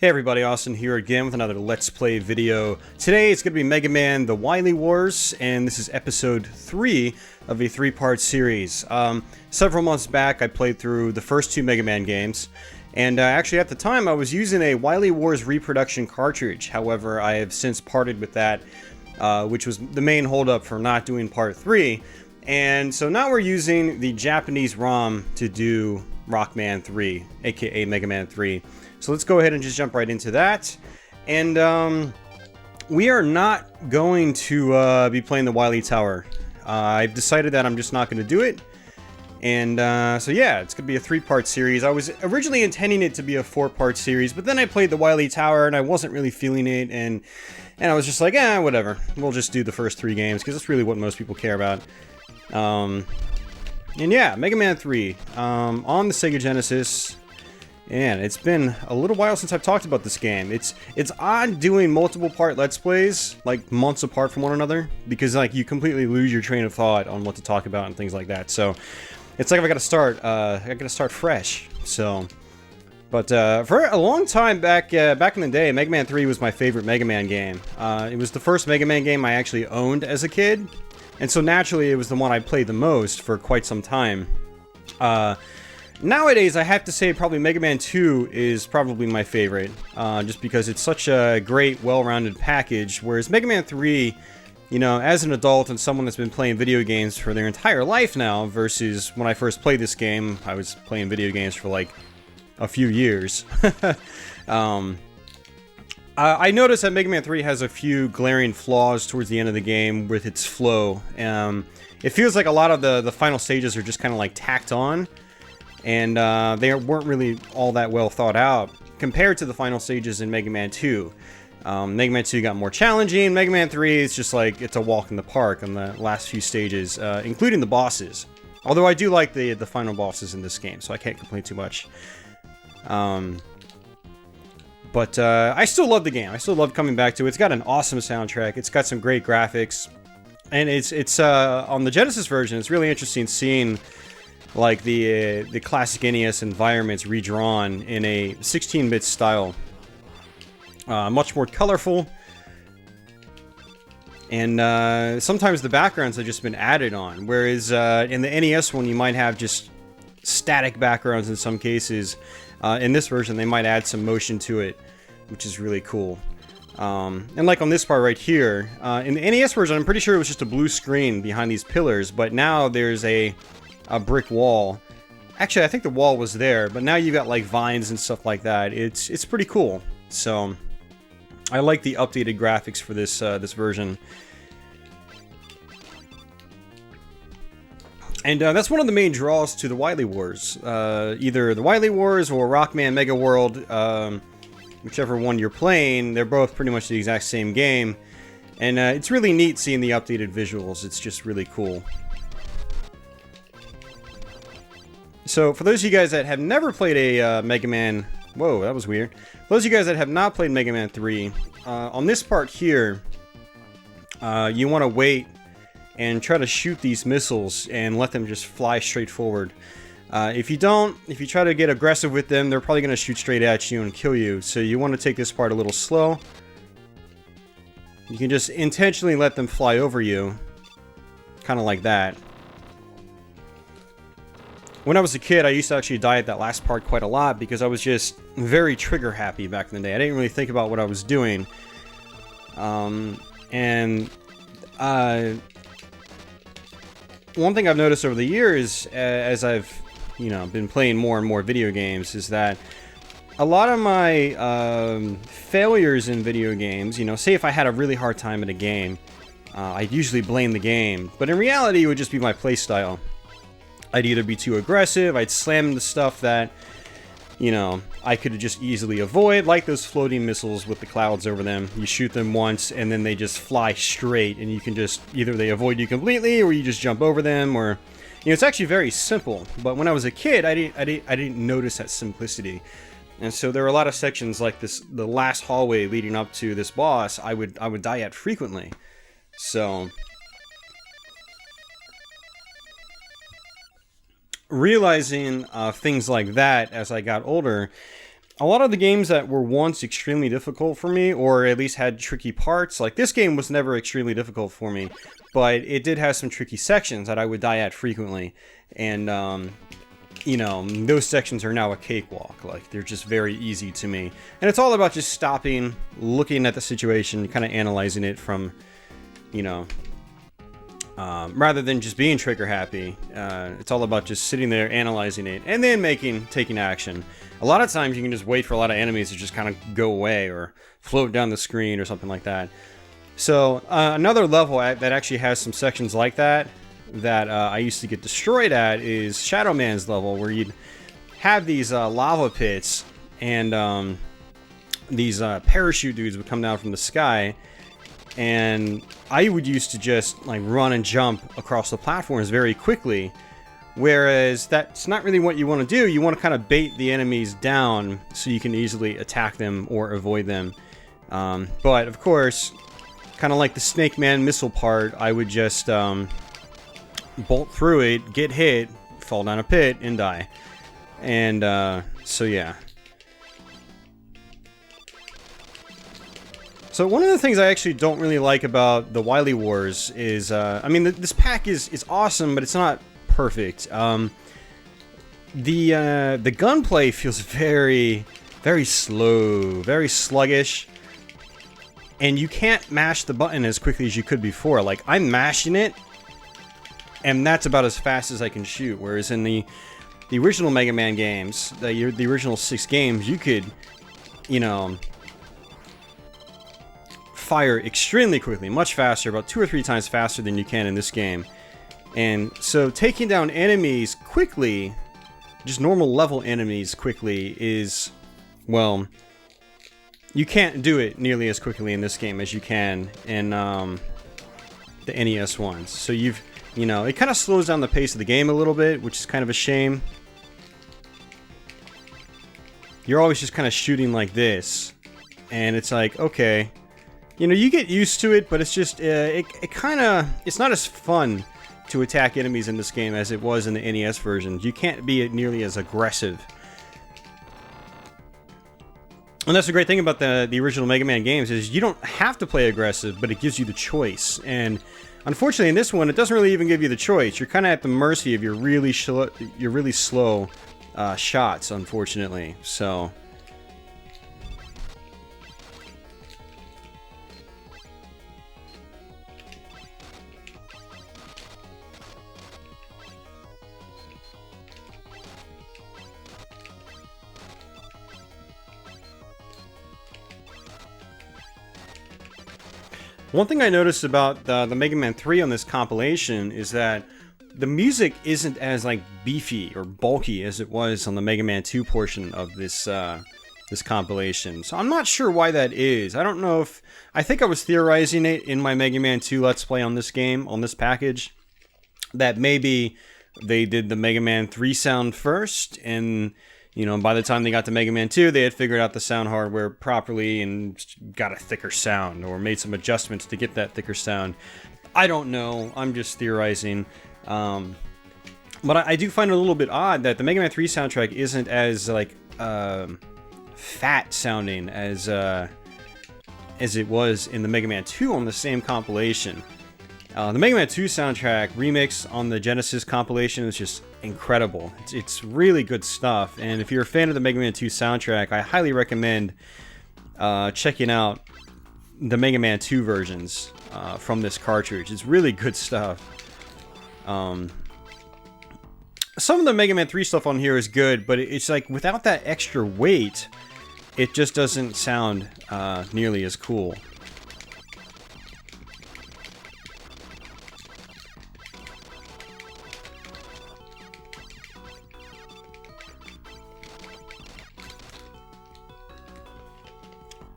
Hey everybody, Austin here again with another Let's Play video. Today it's going to be Mega Man The Wily Wars, and this is episode 3 of a 3-part series. Several months back I played through the first 2 Mega Man games, and actually at the time I was using a Wily Wars reproduction cartridge. However, I have since parted with that, which was the main holdup for not doing part 3. And so now we're using the Japanese ROM to do Rockman 3, aka Mega Man 3. So let's go ahead and just jump right into that. And we are not going to be playing the Wily Tower. I've decided that I'm just not going to do it. And so yeah, it's going to be a 3-part series. I was originally intending it to be a 4-part series, but then I played the Wily Tower and I wasn't really feeling it. And I was just like, whatever. We'll just do the first 3 games because that's really what most people care about. And yeah, Mega Man 3 on the Sega Genesis. And it's been a little while since I've talked about this game. It's odd doing multiple part Let's Plays, like months apart from one another, because like you completely lose your train of thought on what to talk about and things like that. So it's like I gotta start fresh. So, but for a long time back in the day, Mega Man 3 was my favorite Mega Man game. It was the first Mega Man game I actually owned as a kid, and so naturally it was the one I played the most for quite some time. Nowadays, I have to say probably Mega Man 2 is probably my favorite, just because it's such a great, well-rounded package, whereas Mega Man 3, you know, as an adult and someone that's been playing video games for their entire life now, versus when I first played this game, I was playing video games for like a few years. I noticed that Mega Man 3 has a few glaring flaws towards the end of the game with its flow. It feels like a lot of the final stages are just kind of like tacked on. And they weren't really all that well thought out compared to the final stages in Mega Man 2. Mega Man 2 got more challenging. Mega Man 3 is just like, it's a walk in the park on the last few stages, including the bosses. Although I do like the final bosses in this game, so I can't complain too much. But I still love the game. I still love coming back to it. It's got an awesome soundtrack. It's got some great graphics. And it's on the Genesis version, it's really interesting seeing like the classic NES environments redrawn in a 16-bit style. Much more colorful. And sometimes the backgrounds have just been added on. Whereas in the NES one, you might have just static backgrounds in some cases. In this version, they might add some motion to it, which is really cool. And like on this part right here, in the NES version, I'm pretty sure it was just a blue screen behind these pillars. But now there's a brick wall. Actually, I think the wall was there, but now you got like vines and stuff like that. It's pretty cool. So I like the updated graphics for this this version. And that's one of the main draws to the Wily Wars. Either the Wily Wars or Rockman Mega World, whichever one you're playing, they're both pretty much the exact same game. And it's really neat seeing the updated visuals. It's just really cool. So, for those of you guys that have never played a Mega Man... Whoa, that was weird. For those of you guys that have not played Mega Man 3, on this part here, you want to wait and try to shoot these missiles and let them just fly straight forward. If you try to get aggressive with them, they're probably going to shoot straight at you and kill you. So you want to take this part a little slow. You can just intentionally let them fly over you. Kind of like that. When I was a kid, I used to actually die at that last part quite a lot because I was just very trigger happy back in the day. I didn't really think about what I was doing. One thing I've noticed over the years, as I've, been playing more and more video games, is that a lot of my failures in video games, say if I had a really hard time at a game, I'd usually blame the game. But in reality, it would just be my playstyle. I'd either be too aggressive, I'd slam into stuff that, I could just easily avoid, like those floating missiles with the clouds over them. You shoot them once, and then they just fly straight, and you can just, either they avoid you completely, or you just jump over them, or, it's actually very simple. But when I was a kid, I didn't notice that simplicity. And so there were a lot of sections like this, the last hallway leading up to this boss, I would die at frequently. So realizing things like that as I got older, a lot of the games that were once extremely difficult for me, or at least had tricky parts, like this game was never extremely difficult for me, but it did have some tricky sections that I would die at frequently. And, you know, those sections are now a cakewalk. Like, they're just very easy to me. And it's all about just stopping, looking at the situation, kind of analyzing it from, you know, rather than just being trigger happy. It's all about just sitting there, analyzing it, and then taking action. A lot of times you can just wait for a lot of enemies to just kind of go away or float down the screen or something like that. So another level that actually has some sections like that I used to get destroyed at is Shadow Man's level, where you'd have these lava pits, and these parachute dudes would come down from the sky, and I would used to just like run and jump across the platforms very quickly, whereas that's not really what you want to do. You want to kind of bait the enemies down so you can easily attack them or avoid them. But of course, kind of like the Snake Man missile part, I would just bolt through it, get hit, fall down a pit, and die. And so yeah. So one of the things I actually don't really like about the Wily Wars is, I mean, this pack is awesome, but it's not perfect. The gunplay feels very, very slow, very sluggish, and you can't mash the button as quickly as you could before. Like, I'm mashing it, and that's about as fast as I can shoot. Whereas in the original Mega Man games, the original 6 games, you could, you know, fire extremely quickly, much faster, about 2 or 3 times faster than you can in this game. And so taking down enemies quickly, just normal level enemies quickly, is, well, you can't do it nearly as quickly in this game as you can in the NES ones. So you know, it kind of slows down the pace of the game a little bit, which is kind of a shame. You're always just kind of shooting like this, and it's like, okay, you know, you get used to it, but it's just, it's not as fun to attack enemies in this game as it was in the NES version. You can't be nearly as aggressive. And that's the great thing about the original Mega Man games, is you don't have to play aggressive, but it gives you the choice. And unfortunately in this one, it doesn't really even give you the choice. You're kind of at the mercy of your really slow shots, unfortunately. So one thing I noticed about the Mega Man 3 on this compilation is that the music isn't as like beefy or bulky as it was on the Mega Man 2 portion of this this compilation. So I'm not sure why that is. I don't know if... I think I was theorizing it in my Mega Man 2 Let's Play on this game, on this package, that maybe they did the Mega Man 3 sound first, and, you know, by the time they got to Mega Man 2, they had figured out the sound hardware properly and got a thicker sound, or made some adjustments to get that thicker sound. I don't know. I'm just theorizing. But I do find it a little bit odd that the Mega Man 3 soundtrack isn't as, like, fat sounding as it was in the Mega Man 2 on the same compilation. The Mega Man 2 soundtrack remix on the Genesis compilation is just incredible. It's really good stuff, and if you're a fan of the Mega Man 2 soundtrack, I highly recommend checking out the Mega Man 2 versions from this cartridge. It's really good stuff. Some of the Mega Man 3 stuff on here is good, but it's like, without that extra weight, it just doesn't sound nearly as cool.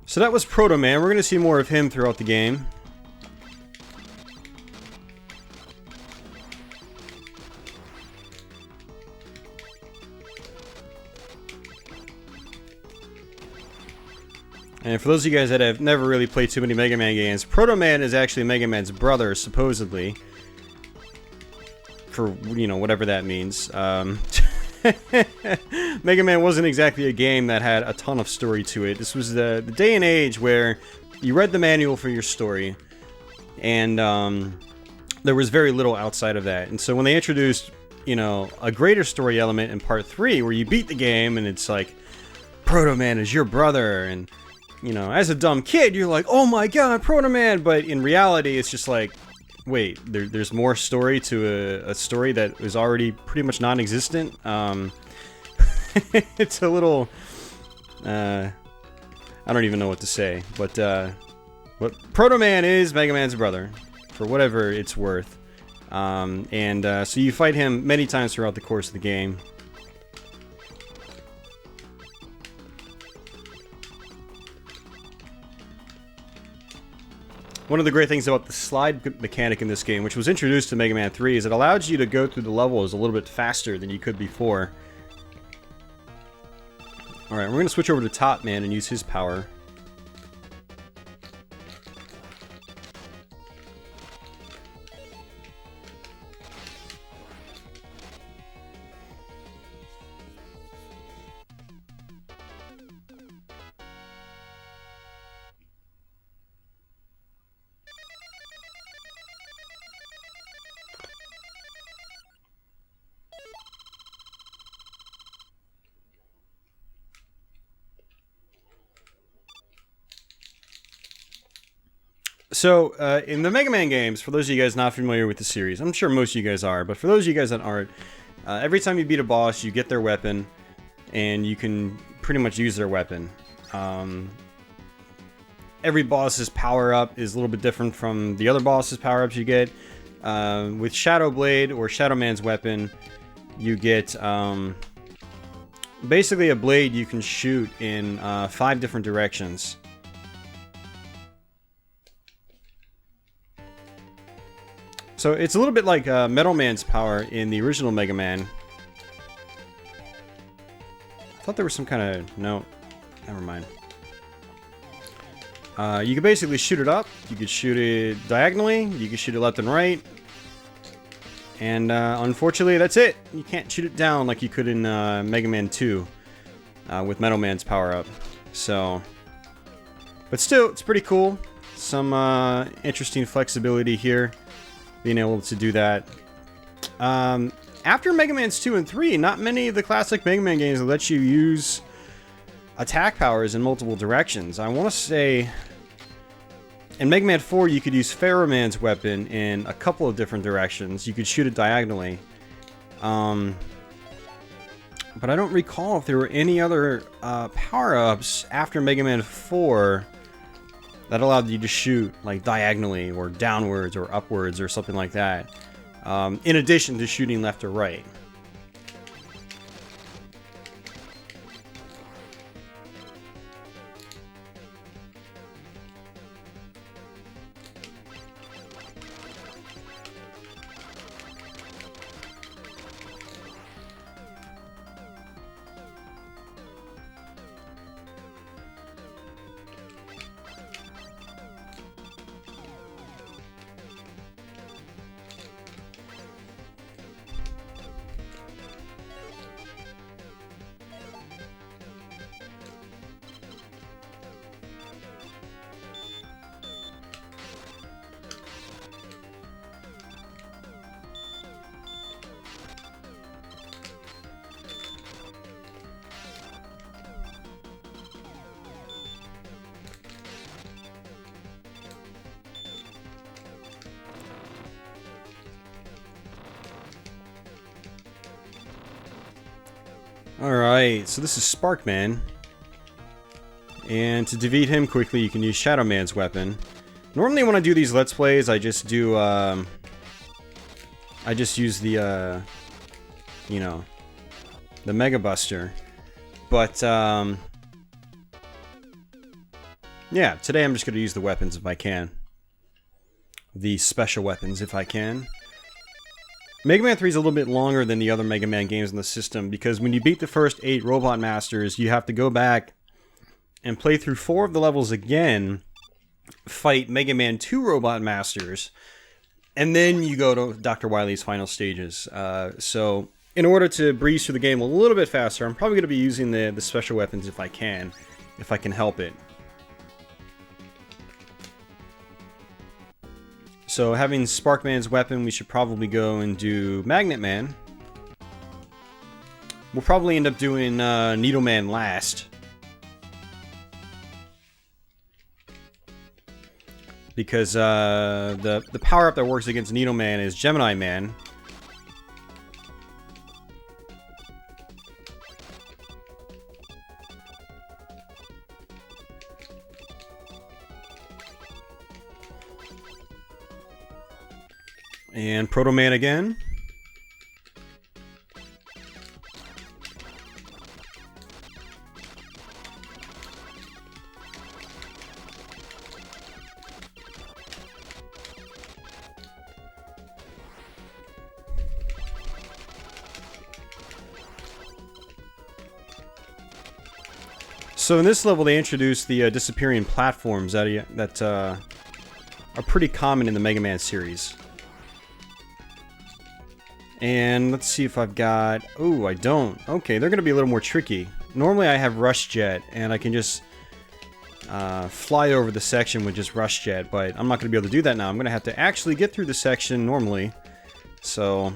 So that was Proto Man. We're going to see more of him throughout the game. And for those of you guys that have never really played too many Mega Man games, Proto Man is actually Mega Man's brother, supposedly. For, you know, whatever that means. Mega Man wasn't exactly a game that had a ton of story to it. This was the day and age where you read the manual for your story, and there was very little outside of that. And so when they introduced, you know, a greater story element in Part 3, where you beat the game and it's like, Proto Man is your brother, and, you know, as a dumb kid, you're like, oh my god, Proto Man! But in reality, it's just like, wait, there's more story to a story that was already pretty much non-existent. It's a little, I don't even know what to say, but Proto Man is Mega Man's brother, for whatever it's worth. So you fight him many times throughout the course of the game. One of the great things about the slide mechanic in this game, which was introduced to Mega Man 3, is it allows you to go through the levels a little bit faster than you could before. Alright, we're going to switch over to Top Man and use his power. So, in the Mega Man games, for those of you guys not familiar with the series, I'm sure most of you guys are, but for those of you guys that aren't, every time you beat a boss, you get their weapon, and you can pretty much use their weapon. Every boss's power-up is a little bit different from the other boss's power-ups you get. With Shadow Blade, or Shadow Man's weapon, you get basically a blade you can shoot in 5 different directions. So it's a little bit like Metal Man's power in the original Mega Man. I thought there was some kind of... No, never mind. You could basically shoot it up. You could shoot it diagonally. You could shoot it left and right. And unfortunately, that's it. You can't shoot it down like you could in Mega Man 2 with Metal Man's power-up. So, but still, it's pretty cool. Some interesting flexibility here. Being able to do that. After Mega Man's 2 and 3, not many of the classic Mega Man games let you use attack powers in multiple directions. I want to say in Mega Man 4 you could use Pharaoh Man's weapon in a couple of different directions. You could shoot it diagonally. But I don't recall if there were any other power-ups after Mega Man 4 that allowed you to shoot like diagonally or downwards or upwards or something like that, in addition to shooting left or right. Alright, so this is Sparkman. And to defeat him quickly, you can use Shadow Man's weapon. Normally when I do these Let's Plays, I just do, I just use the, you know, the Mega Buster. But, yeah, today I'm just going to use the weapons if I can. The special weapons if I can. Mega Man 3 is a little bit longer than the other Mega Man games in the system, because when you beat the first 8 Robot Masters, you have to go back and play through 4 of the levels again, fight Mega Man 2 Robot Masters, and then you go to Dr. Wily's final stages. So in order to breeze through the game a little bit faster, I'm probably going to be using the special weapons if I can help it. So having Sparkman's weapon, we should probably go and do Magnet Man. We'll probably end up doing Needle Man last. Because the power-up that works against Needle Man is Gemini Man. And Proto Man again. So in this level, they introduced the disappearing platforms that are pretty common in the Mega Man series. And let's see if I've got... Oh, I don't. Okay, they're going to be a little more tricky. Normally I have Rush Jet, and I can just fly over the section with just Rush Jet, but I'm not going to be able to do that now. I'm going to have to actually get through the section normally. So...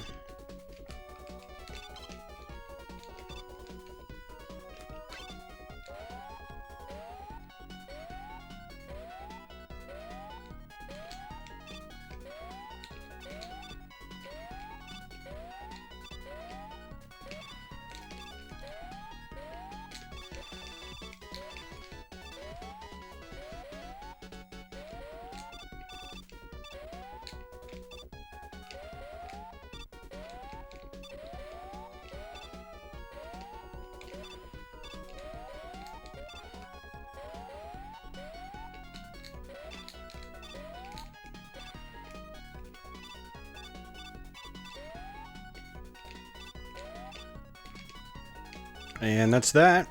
And that's that.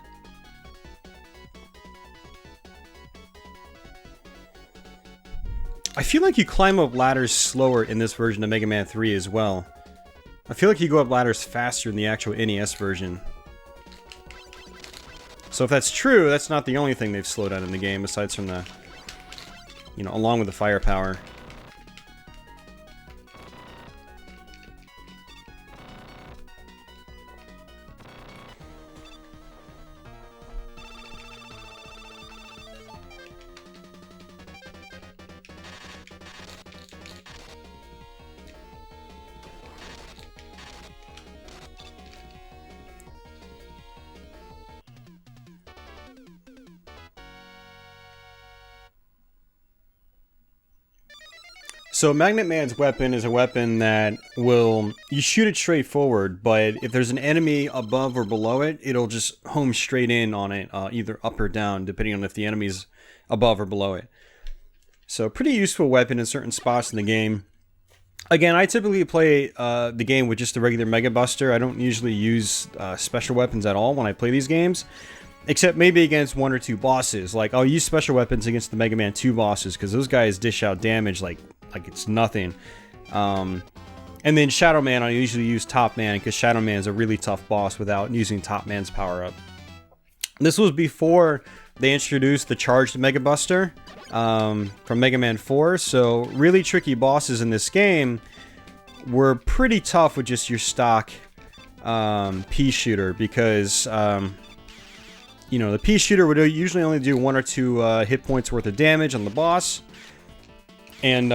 I feel like you climb up ladders slower in this version of Mega Man 3 as well. I feel like you go up ladders faster in the actual NES version. So if that's true, that's not the only thing they've slowed down in the game, aside from the, you know, along with the firepower. So Magnet Man's weapon is a weapon that will, you shoot it straight forward, but if there's an enemy above or below it, it'll just home straight in on it, either up or down, depending on if the enemy's above or below it. So pretty useful weapon in certain spots in the game. Again, I typically play the game with just the regular Mega Buster. I don't usually use special weapons at all when I play these games. Except maybe against one or two bosses. Like, I'll use special weapons against the Mega Man 2 bosses, because those guys dish out damage like it's nothing. And then Shadow Man, I usually use Top Man, because Shadow Man is a really tough boss without using Top Man's power-up. This was before they introduced the charged Mega Buster from Mega Man 4, so really tricky bosses in this game were pretty tough with just your stock pea shooter, because... you know, the pea shooter would usually only do 1 or 2 hit points worth of damage on the boss. And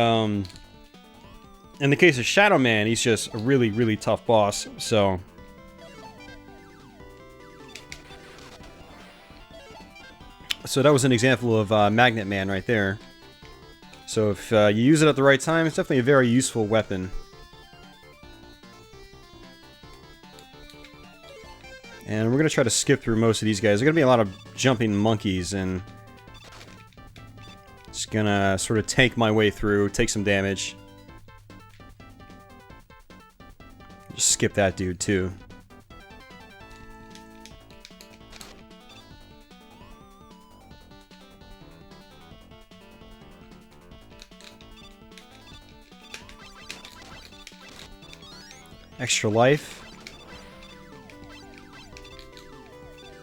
in the case of Shadow Man, he's just a really, really tough boss. So that was an example of Magnet Man right there. So if you use it at the right time, it's definitely a very useful weapon. And we're going to try to skip through most of these guys. There's going to be a lot of jumping monkeys, and just going to sort of tank my way through, take some damage. Just skip that dude, too. Extra life.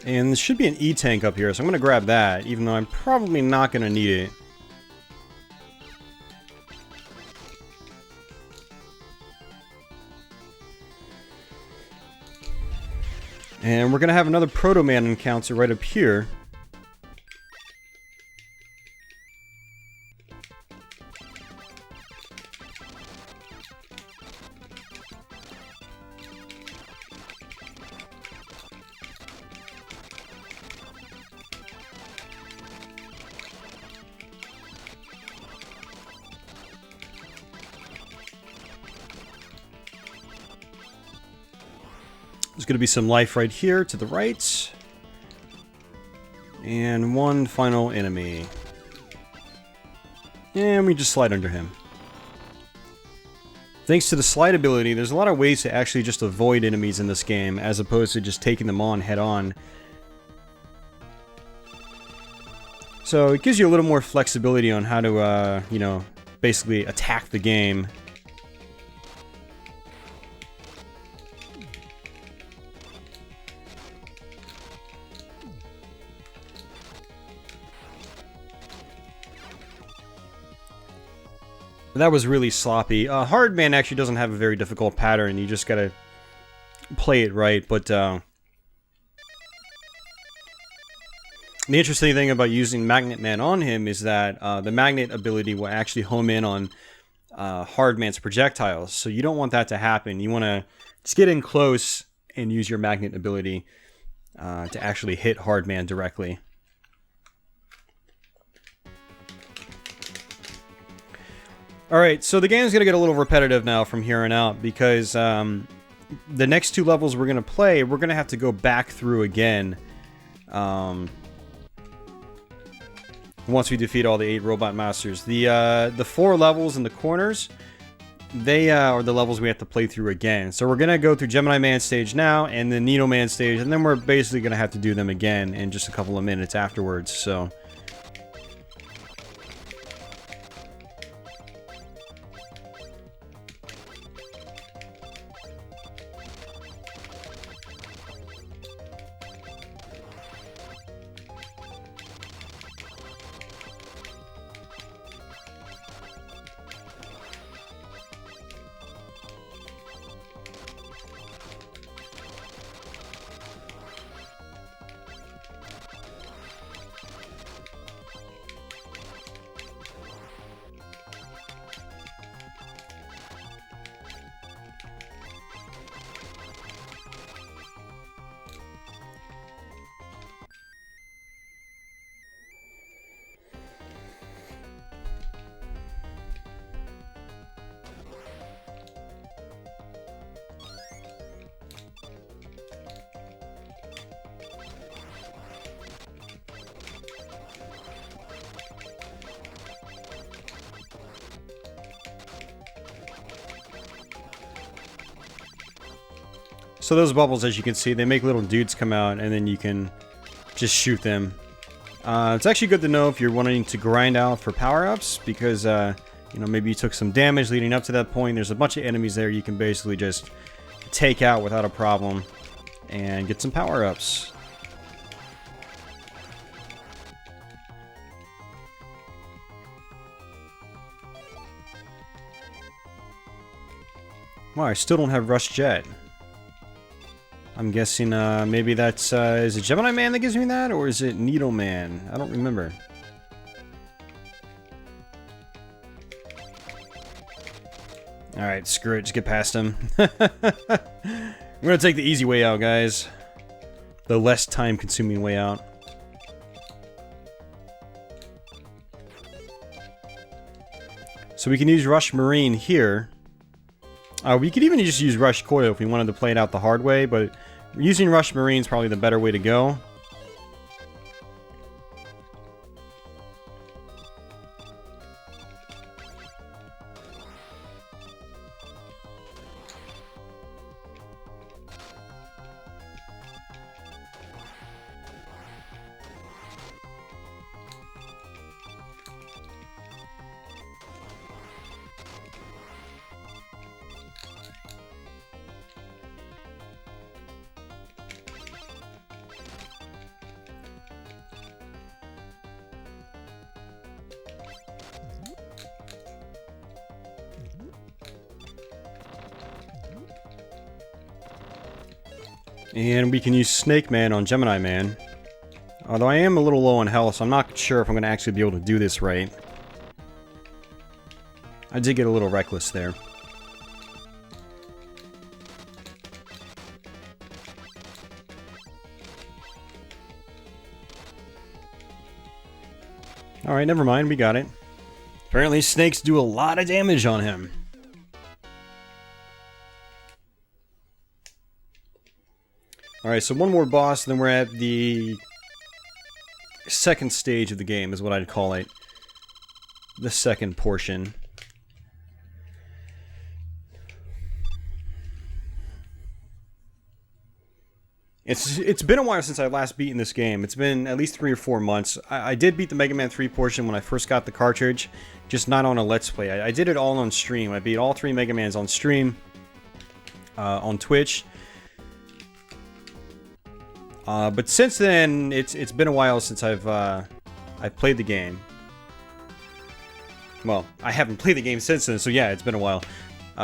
And there should be an E-tank up here, so I'm going to grab that, even though I'm probably not going to need it. And we're going to have another Proto-Man encounter right up here. There's going to be some life right here to the right. And one final enemy. And we just slide under him. Thanks to the slide ability, there's a lot of ways to actually just avoid enemies in this game, as opposed to just taking them on head on. So it gives you a little more flexibility on how to, you know, basically attack the game. That was really sloppy. Hardman actually doesn't have a very difficult pattern. You just gotta play it right. But the interesting thing about using Magnet Man on him is that the magnet ability will actually home in on Hardman's projectiles. So you don't want that to happen. You want to just get in close and use your magnet ability to actually hit Hardman directly. Alright, so the game's going to get a little repetitive now from here on out, because the next two levels we're going to play, we're going to have to go back through again once we defeat all the 8 robot masters. The 4 levels in the corners, they are the levels we have to play through again. So we're going to go through Gemini Man stage now, and the Needle Man stage, and then we're basically going to have to do them again in just a couple of minutes afterwards, so... So those bubbles, as you can see, they make little dudes come out, and then you can just shoot them. It's actually good to know if you're wanting to grind out for power-ups, because, you know, maybe you took some damage leading up to that point. There's a bunch of enemies there you can basically just take out without a problem and get some power-ups. Wow, I still don't have Rush Jet. I'm guessing maybe that's, is it Gemini Man that gives me that, or is it Needle Man? I don't remember. Alright, screw it, just get past him. I'm gonna take the easy way out, guys. The less time-consuming way out. So we can use Rush Marine here. We could even just use Rush Coil if we wanted to play it out the hard way, but using Rush Marine is probably the better way to go. And we can use Snake Man on Gemini Man. Although I am a little low on health, so I'm not sure if I'm going to actually be able to do this right. I did get a little reckless there. Alright, never mind, we got it. Apparently snakes do a lot of damage on him. Alright, so one more boss, then we're at the second stage of the game, is what I'd call it. The second portion. It's been a while since I last beaten this game. It's been at least 3 or 4 months. I did beat the Mega Man 3 portion when I first got the cartridge, just not on a Let's Play. I did it all on stream. I beat all 3 Mega Mans on stream, on Twitch. But since then, it's been a while since I've played the game. Well, I haven't played the game since then, so yeah, it's been a while.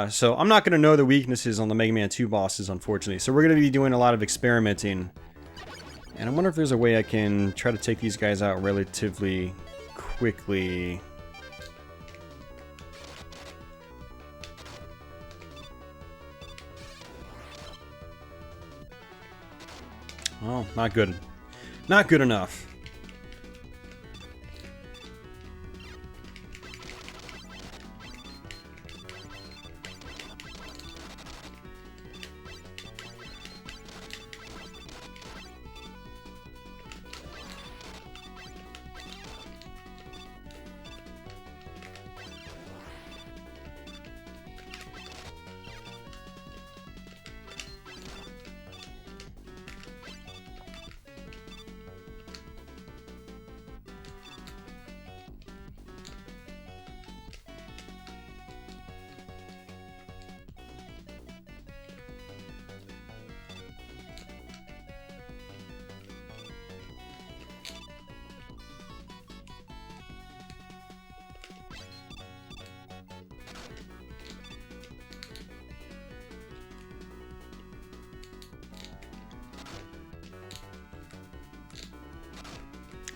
So I'm not going to know the weaknesses on the Mega Man 2 bosses, unfortunately. So we're going to be doing a lot of experimenting. And I wonder if there's a way I can try to take these guys out relatively quickly. Oh, not good. Not good enough.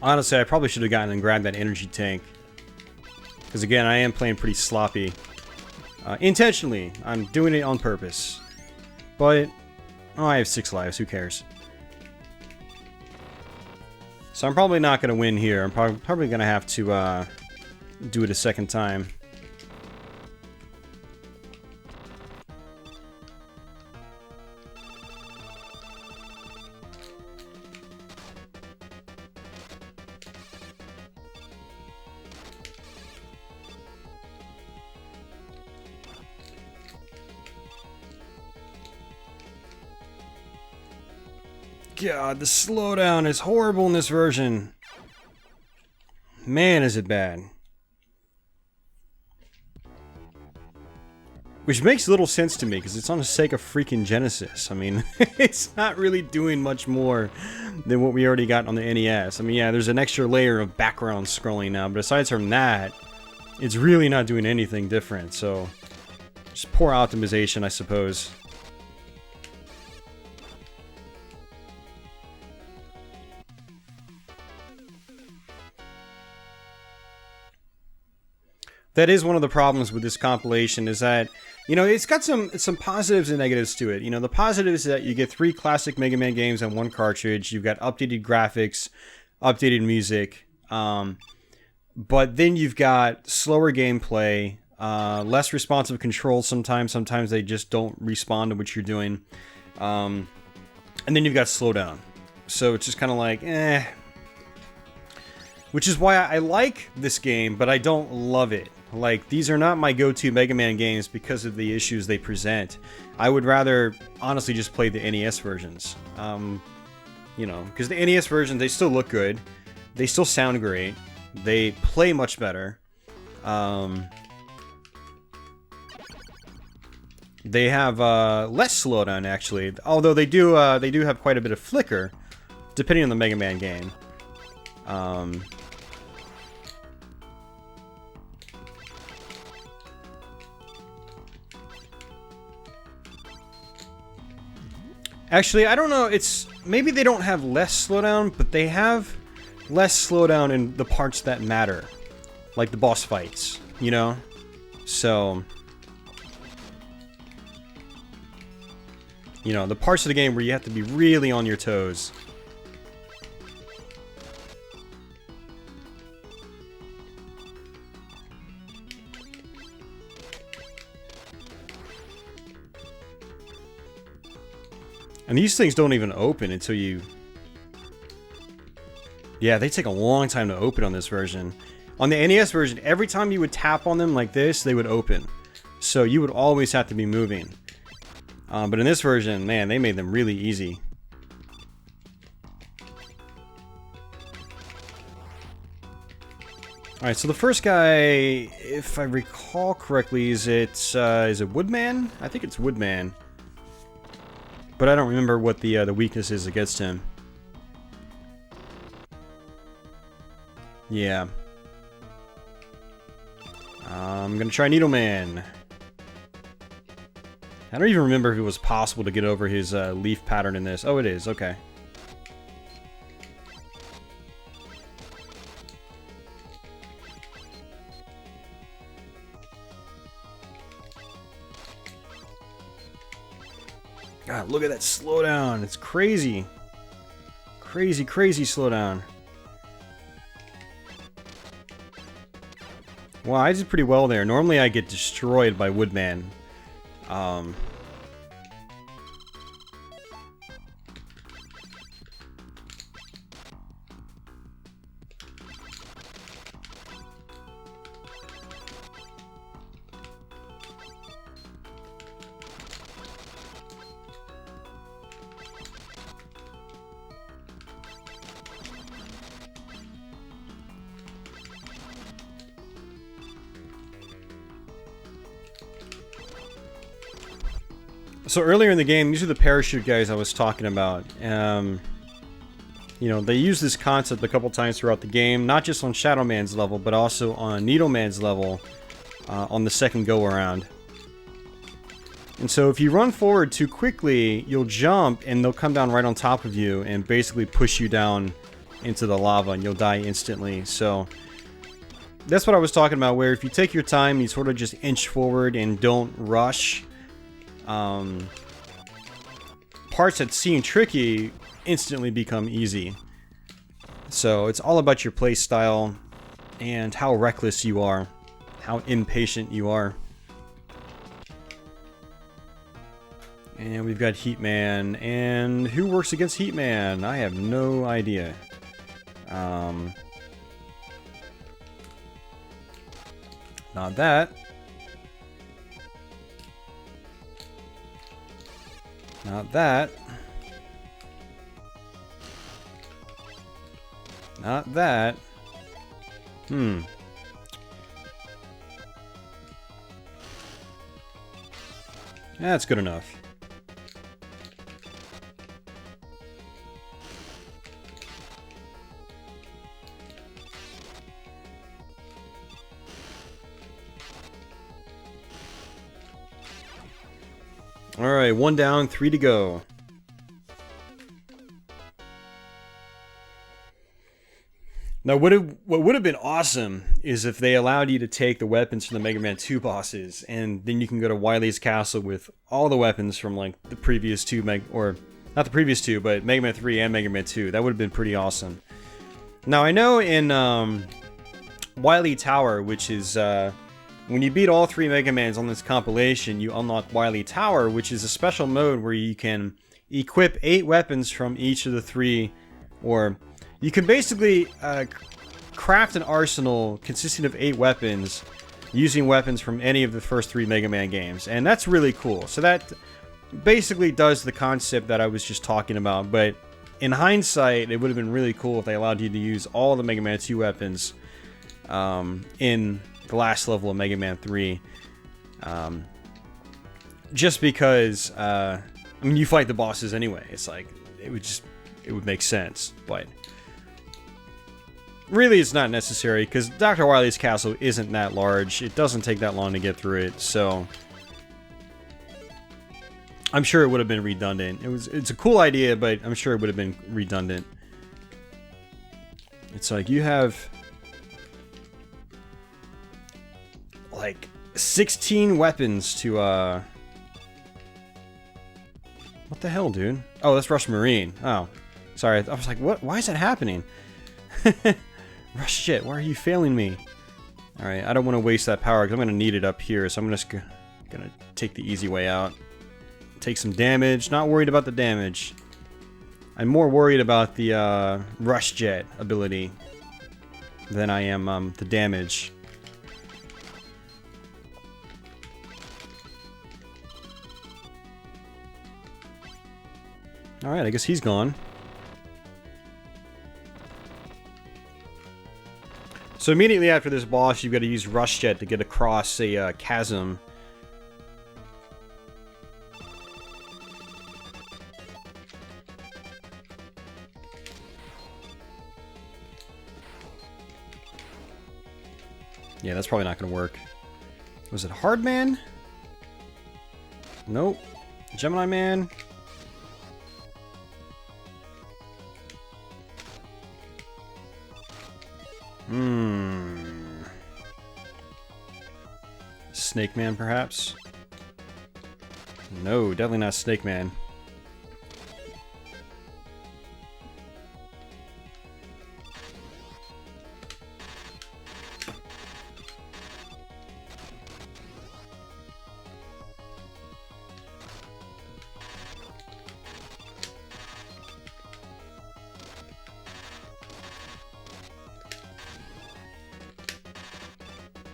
Honestly, I probably should have gotten and grabbed that energy tank. Because again, I am playing pretty sloppy. Intentionally. I'm doing it on purpose. But, oh, I have 6 lives. Who cares? So I'm probably not going to win here. I'm probably going to have to do it a second time. God, the slowdown is horrible in this version. Man, is it bad. Which makes little sense to me, because it's on the Sega freaking Genesis. I mean, it's not really doing much more than what we already got on the NES. I mean, yeah, there's an extra layer of background scrolling now, but aside from that, it's really not doing anything different, so... just poor optimization, I suppose. That is one of the problems with this compilation, is that, you know, it's got some positives and negatives to it. You know, the positives is that you get 3 classic Mega Man games on 1 cartridge. You've got updated graphics, updated music, but then you've got slower gameplay, less responsive controls sometimes. Sometimes they just don't respond to what you're doing. And then you've got slowdown. So it's just kind of like, eh. Which is why I like this game, but I don't love it. Like, these are not my go-to Mega Man games because of the issues they present. I would rather, honestly, just play the NES versions. You know, because the NES versions, they still look good. They still sound great. They play much better. They have less slowdown, actually. Although they do have quite a bit of flicker, depending on the Mega Man game. Actually, I don't know, it's... Maybe they don't have less slowdown, but they have less slowdown in the parts that matter. Like the boss fights, you know? So... You know, the parts of the game where you have to be really on your toes. And these things don't even open until you... Yeah, they take a long time to open on this version. On the NES version, every time you would tap on them like this, they would open. So you would always have to be moving. But in this version, man, they made them really easy. Alright, so the first guy, if I recall correctly, is it Woodman? I think it's Woodman. But I don't remember what the weakness is against him. Yeah. I'm gonna try Needleman. I don't even remember if it was possible to get over his leaf pattern in this. Oh, it is. Okay. God, look at that slowdown. It's crazy. Crazy, crazy slowdown. Wow, I did pretty well there. Normally I get destroyed by Woodman. So earlier in the game, these are the parachute guys I was talking about. You know, they use this concept a couple times throughout the game, not just on Shadow Man's level, but also on Needle Man's level on the second go-around. And so if you run forward too quickly, you'll jump and they'll come down right on top of you and basically push you down into the lava and you'll die instantly. So that's what I was talking about, where if you take your time, you sort of just inch forward and don't rush. Parts that seem tricky instantly become easy. So it's all about your play style and how reckless you are, how impatient you are. And we've got Heatman, and who works against Heatman? I have no idea. Not that. Not that. Not that. That's good enough. Alright, 1 down, 3 to go. Now, what would have been awesome is if they allowed you to take the weapons from the Mega Man 2 bosses, and then you can go to Wily's castle with all the weapons from, like, the previous two, or not the previous two, but Mega Man 3 and Mega Man 2. That would have been pretty awesome. Now, I know in Wily Tower, which is... when you beat all 3 Mega Mans on this compilation, you unlock Wily Tower, which is a special mode where you can equip 8 weapons from each of the 3, or you can basically craft an arsenal consisting of 8 weapons using weapons from any of the first 3 Mega Man games, and that's really cool. So that basically does the concept that I was just talking about, but in hindsight, it would have been really cool if they allowed you to use all the Mega Man 2 weapons in the last level of Mega Man 3. Just because, I mean, you fight the bosses anyway. It's like, it would make sense, but really it's not necessary, because Dr. Wily's castle isn't that large. It doesn't take that long to get through it, so... I'm sure it would have been redundant. It's a cool idea, but I'm sure it would have been redundant. It's like you have like 16 weapons to what the hell, dude? Oh, that's Rush Marine. Oh. Sorry, I was like, what? Why is that happening? Rush Jet, why are you failing me? Alright, I don't want to waste that power because I'm going to need it up here, so I'm just going to take the easy way out. Take some damage. Not worried about the damage. I'm more worried about the Rush Jet ability than I am the damage. Alright, I guess he's gone. So immediately after this boss, you've got to use Rush Jet to get across a chasm. Yeah, that's probably not going to work. Was it Hard Man? Nope. Gemini Man? Snake Man, perhaps? No, definitely not Snake Man.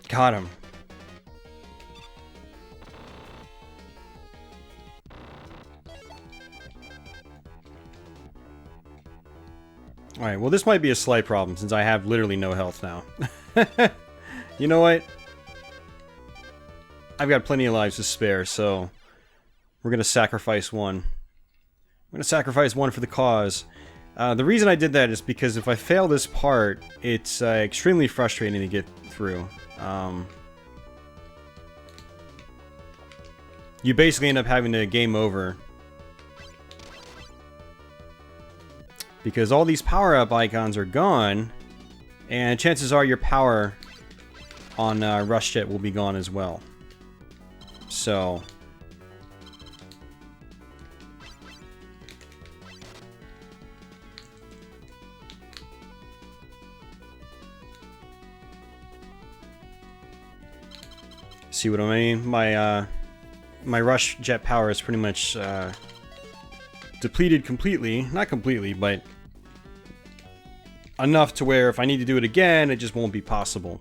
Got him. Alright, well this might be a slight problem since I have literally no health now. You know what? I've got plenty of lives to spare, so we're gonna sacrifice one. I'm gonna sacrifice one for the cause. The reason I did that is because if I fail this part, it's extremely frustrating to get through. You basically end up having to game over. Because all these power-up icons are gone, and chances are your power on Rush Jet will be gone as well. So... see what I mean? My Rush Jet power is pretty much depleted completely. Not completely, but enough to where if I need to do it again, it just won't be possible.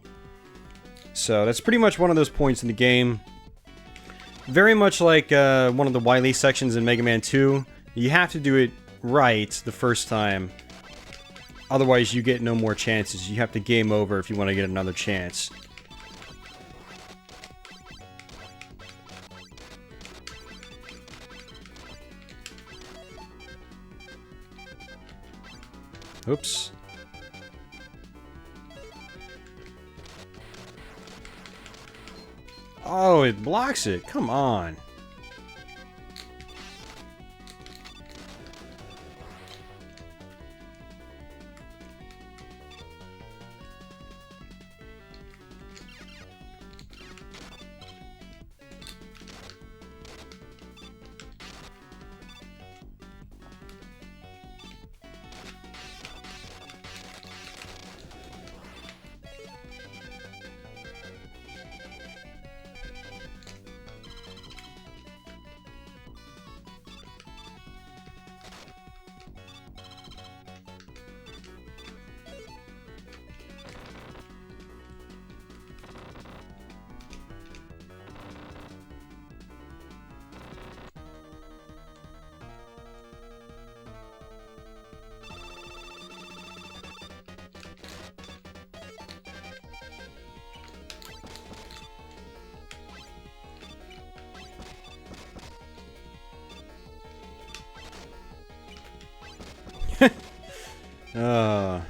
So that's pretty much one of those points in the game. Very much like one of the Wily sections in Mega Man 2. You have to do it right the first time. Otherwise, you get no more chances. You have to game over if you want to get another chance. Oops. Oh, it blocks it. Come on. Uh.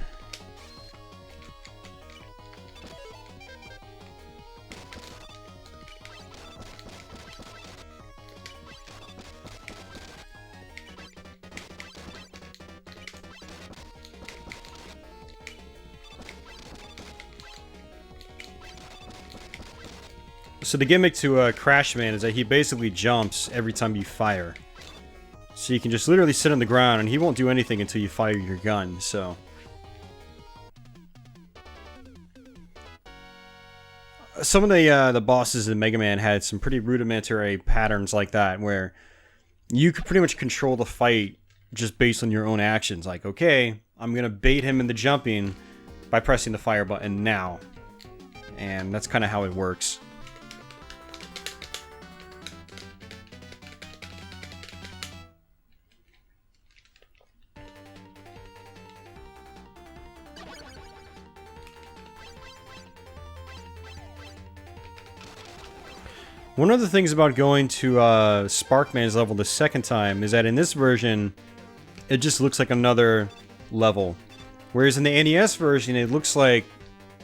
So the gimmick to Crash Man is that he basically jumps every time you fire. So you can just literally sit on the ground and he won't do anything until you fire your gun, so... Some of the bosses in Mega Man had some pretty rudimentary patterns like that, where you could pretty much control the fight just based on your own actions. Like, okay, I'm gonna bait him in the jumping by pressing the fire button now. And that's kind of how it works. One of the things about going to Sparkman's level the second time is that in this version, it just looks like another level. Whereas in the NES version, it looks like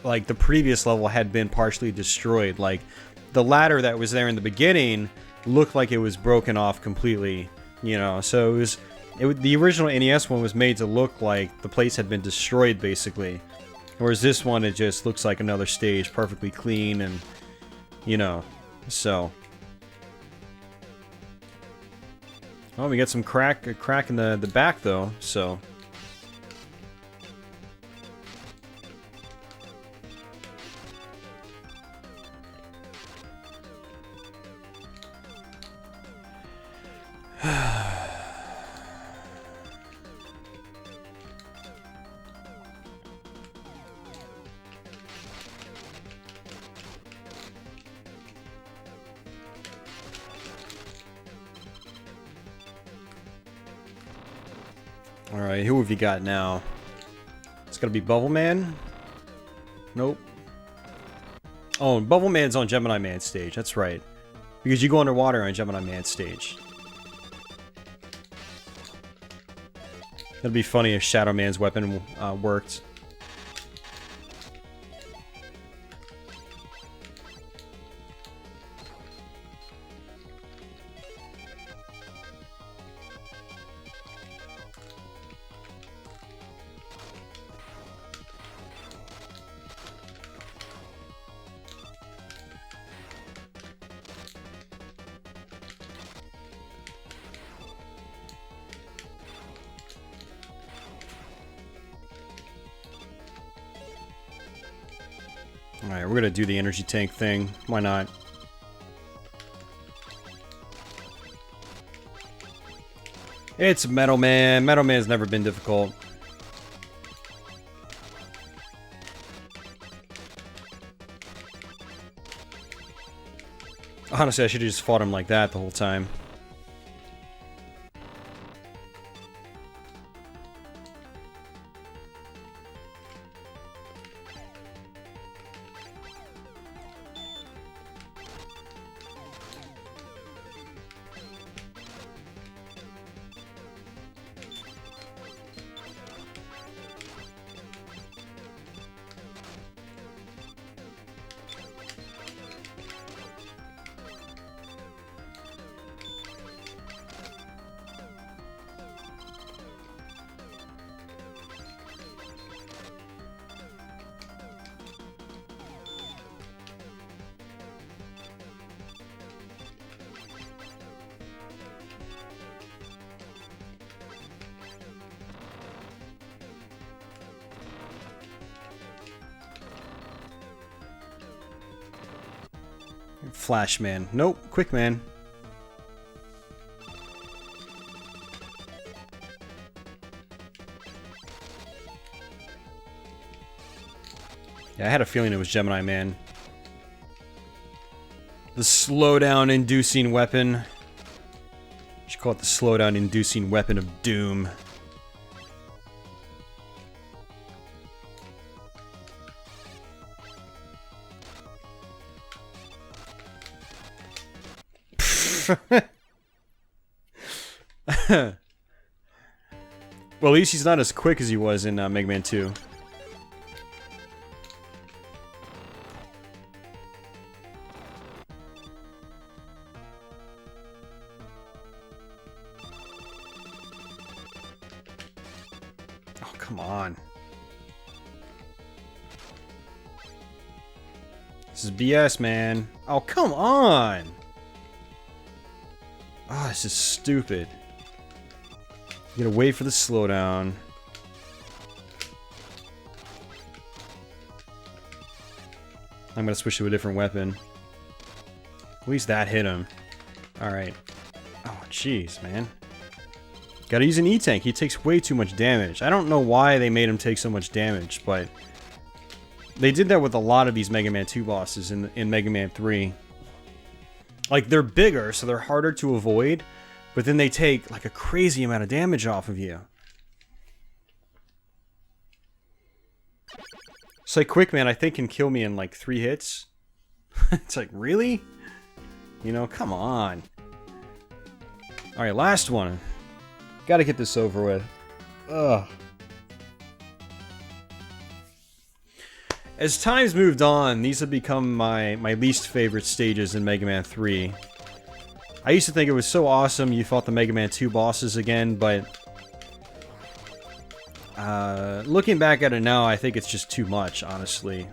the previous level had been partially destroyed. Like, the ladder that was there in the beginning looked like it was broken off completely, you know. So the original NES one was made to look like the place had been destroyed, basically. Whereas this one, it just looks like another stage, perfectly clean and, you know... So, oh, we got some crack in the back though. So, alright, who have you got now? It's gonna be Bubble Man? Nope. Oh, Bubble Man's on Gemini Man's stage, that's right. Because you go underwater on Gemini Man's stage. It'd be funny if Shadow Man's weapon worked. Alright, we're gonna do the energy tank thing. Why not? It's Metal Man. Metal Man's never been difficult. Honestly, I should have just fought him like that the whole time. Flash Man. Nope. Quick Man. Yeah, I had a feeling it was Gemini Man. The slowdown inducing weapon. You should call it the slowdown inducing weapon of doom. Well, at least he's not as quick as he was in Mega Man 2. Oh, come on. This is BS, man. Oh, come on! Ah, this is stupid. You gotta wait for the slowdown. I'm gonna switch to a different weapon. At least that hit him. Alright. Oh, jeez, man. Gotta use an E-Tank. He takes way too much damage. I don't know why they made him take so much damage, but... they did that with a lot of these Mega Man 2 bosses in Mega Man 3. Like, they're bigger, so they're harder to avoid, but then they take, like, a crazy amount of damage off of you. It's like Quick Man, I think, can kill me in, like, 3 hits. It's like, really? You know, come on. Alright, last one. Gotta get this over with. Ugh. As time's moved on, these have become my least favorite stages in Mega Man 3. I used to think it was so awesome you fought the Mega Man 2 bosses again, but... looking back at it now, I think it's just too much, honestly.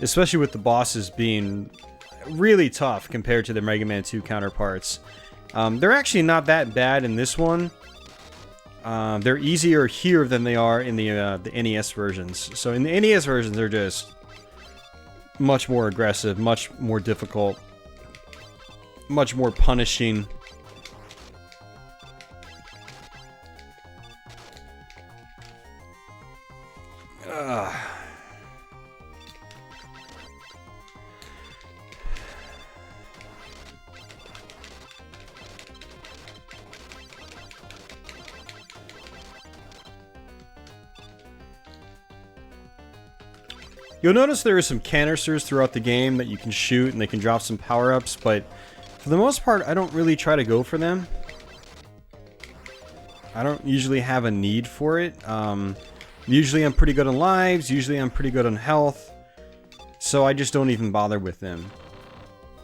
Especially with the bosses being really tough compared to the Mega Man 2 counterparts. They're actually not that bad in this one. They're easier here than they are in the NES versions. So in the NES versions, they're just much more aggressive, much more difficult, much more punishing. Ugh. You'll notice there are some canisters throughout the game that you can shoot and they can drop some power-ups, but for the most part, I don't really try to go for them. I don't usually have a need for it. Usually I'm pretty good on lives, usually I'm pretty good on health, so I just don't even bother with them.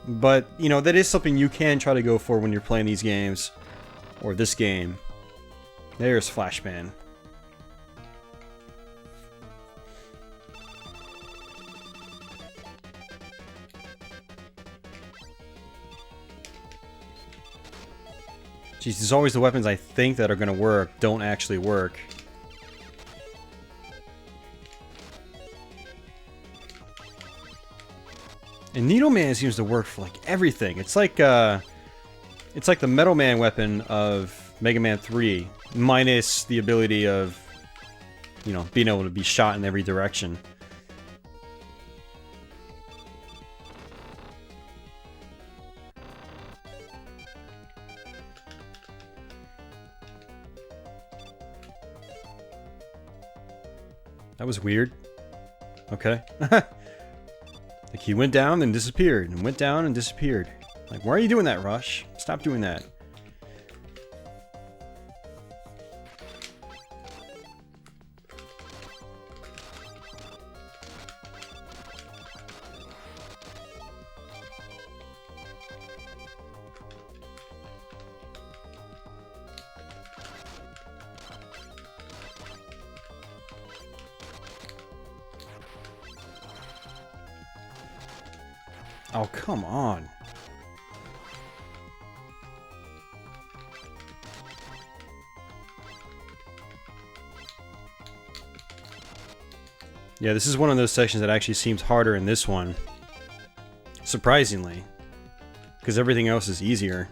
But, you know, that is something you can try to go for when you're playing these games, or this game. There's Flashman. Jeez, there's always the weapons I think that are gonna work, don't actually work. And Needle Man seems to work for, like, everything. It's like the Metal Man weapon of Mega Man 3, minus the ability of, you know, being able to be shot in every direction. That was weird. Okay. Like, he went down and disappeared, and went down and disappeared. Like, why are you doing that, Rush? Stop doing that. Oh, come on. Yeah, this is one of those sections that actually seems harder in this one. Surprisingly. Because everything else is easier.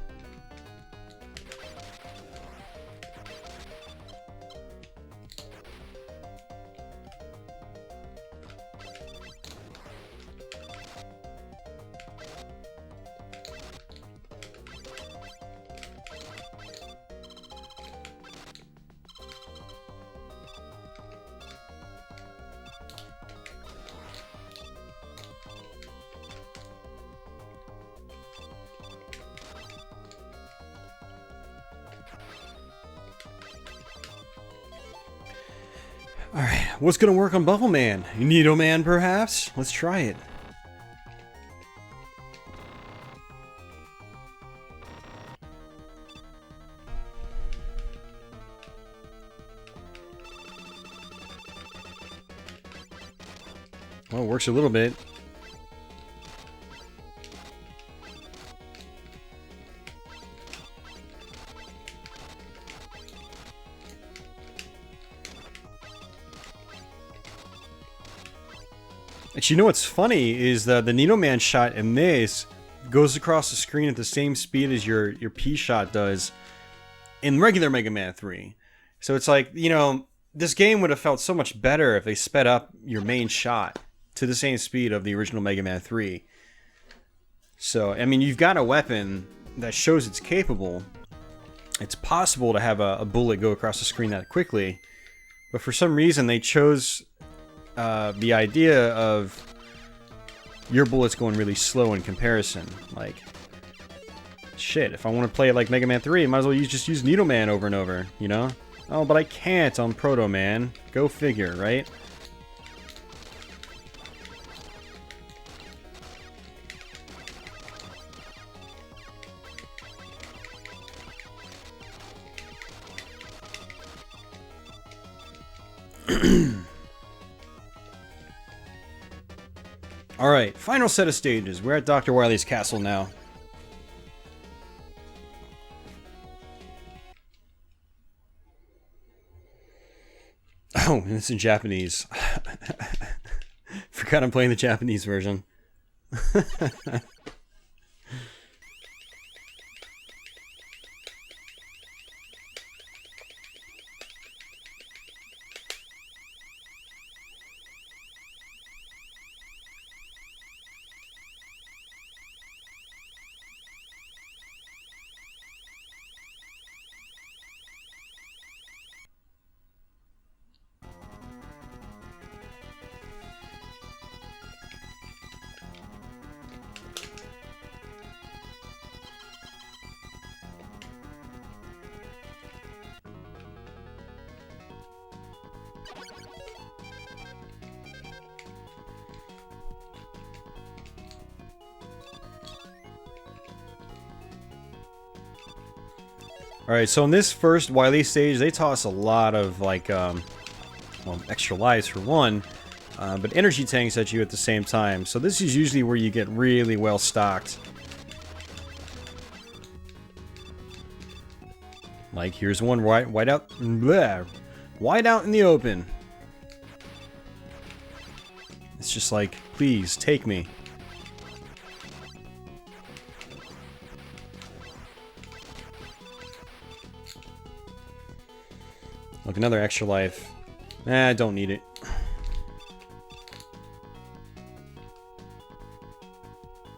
Alright, what's gonna work on Buffalo Man? Needle Man, perhaps? Let's try it. Well, it works a little bit. Actually, you know what's funny is the Needle Man shot in this goes across the screen at the same speed as your P shot does in regular Mega Man 3. So it's like, you know, this game would have felt so much better if they sped up your main shot to the same speed of the original Mega Man 3. So, I mean, you've got a weapon that shows it's capable. It's possible to have a bullet go across the screen that quickly, but for some reason they chose the idea of your bullets going really slow in comparison. Like, shit, if I want to play it like Mega Man 3, I might as well just use Needle Man over and over, you know? Oh, but I can't on Proto Man. Go figure, right? Alright, final set of stages. We're at Dr. Wily's castle now. Oh, and it's in Japanese. Forgot I'm playing the Japanese version. Alright, so in this first Wily stage, they toss a lot of, like, well, extra lives for one, but energy tanks at you at the same time. So this is usually where you get really well stocked. Like, here's one wide out in the open. It's just like, please, take me. Look, another extra life. I don't need it.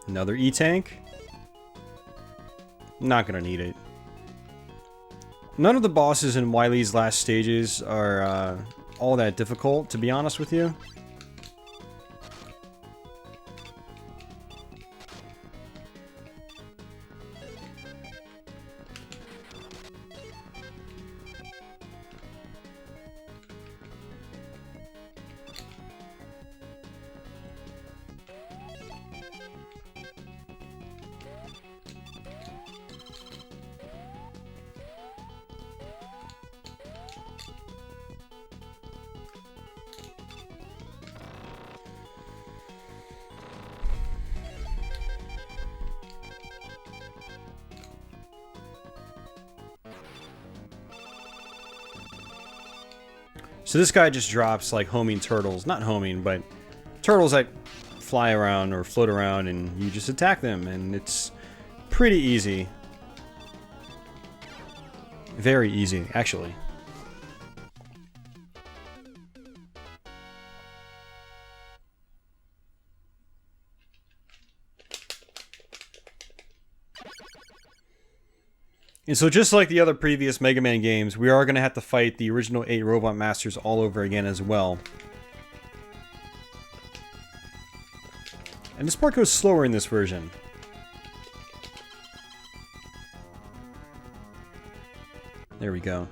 Another E-tank. Not gonna need it. None of the bosses in Wily's last stages are all that difficult, to be honest with you. So this guy just drops, like, homing turtles. Not homing, but turtles that fly around or float around, and you just attack them, and it's pretty easy. Very easy, actually. And so just like the other previous Mega Man games, we are going to have to fight the original 8 Robot Masters all over again as well. And this part goes slower in this version. There we go.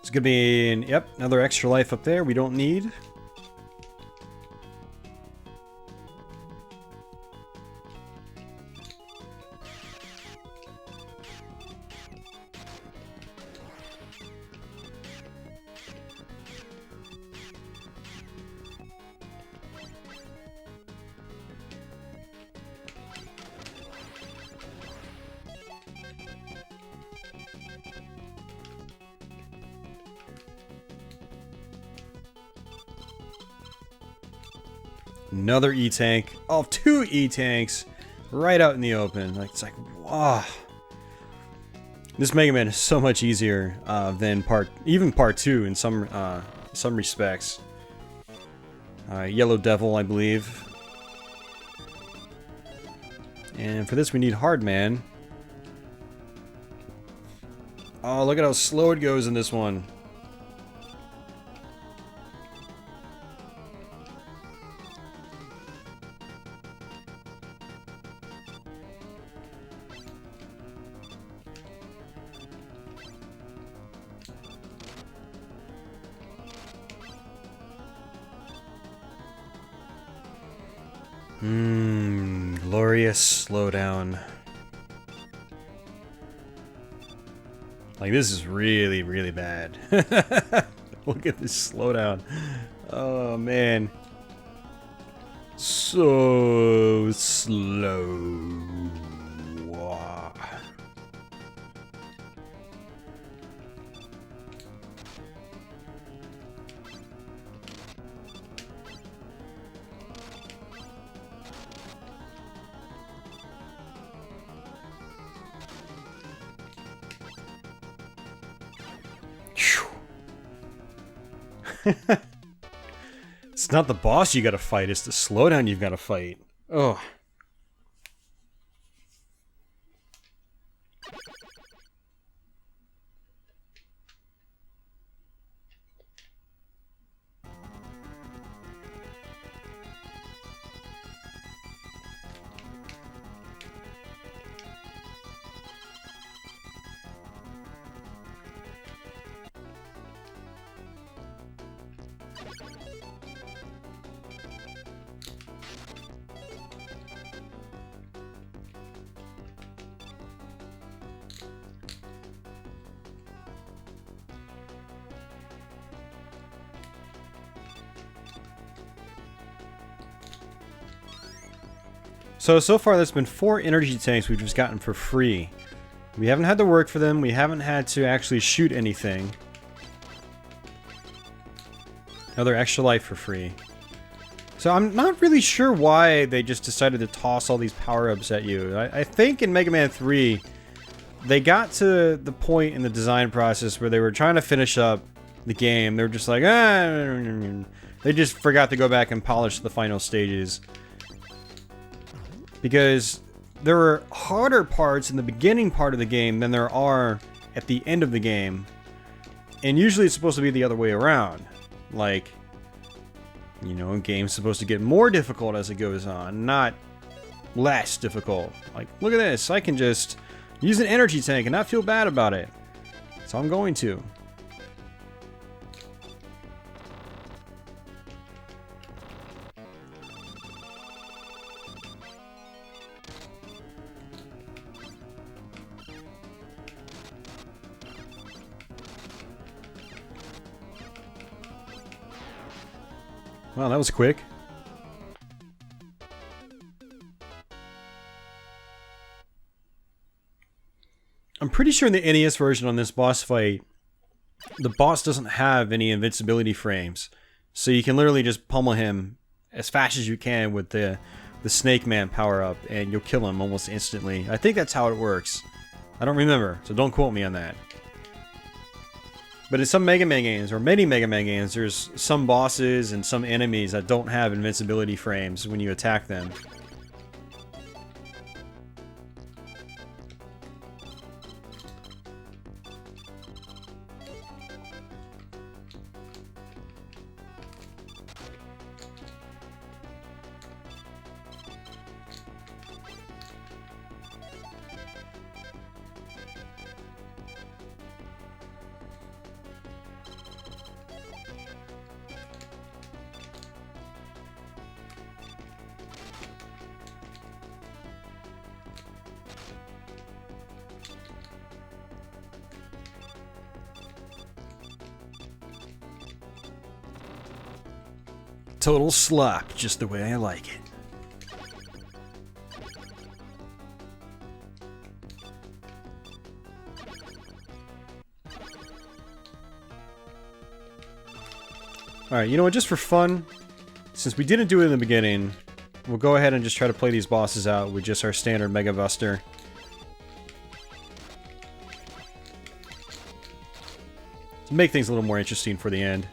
It's going to be, yep, another extra life up there we don't need. Another E-tank. Oh, 2 E-tanks right out in the open. Like, it's like, wow. This Mega Man is so much easier than even part 2 in some respects. Yellow Devil, I believe. And for this we need Hard Man. Oh, look at how slow it goes in this one. Glorious slowdown. Like, this is really, really bad. Look at this slowdown. Oh, man. So slow. Wow. It's not the boss you gotta fight, it's the slowdown you've gotta fight. Oh. So far there's been 4 energy tanks we've just gotten for free. We haven't had to work for them, we haven't had to actually shoot anything. Another extra life for free. So I'm not really sure why they just decided to toss all these power-ups at you. I think in Mega Man 3, they got to the point in the design process where they were trying to finish up the game. They were just like, ah, they just forgot to go back and polish the final stages. Because there are harder parts in the beginning part of the game than there are at the end of the game. And usually it's supposed to be the other way around. Like, you know, a game's supposed to get more difficult as it goes on, not less difficult. Like, look at this, I can just use an energy tank and not feel bad about it. So I'm going to. Wow, that was quick. I'm pretty sure in the NES version on this boss fight, the boss doesn't have any invincibility frames. So you can literally just pummel him as fast as you can with the Snake Man power-up, and you'll kill him almost instantly. I think that's how it works. I don't remember, so don't quote me on that. But in some Mega Man games, or many Mega Man games, there's some bosses and some enemies that don't have invincibility frames when you attack them. Total slop, just the way I like it. Alright, you know what, just for fun, since we didn't do it in the beginning, we'll go ahead and just try to play these bosses out with just our standard Mega Buster. To make things a little more interesting for the end.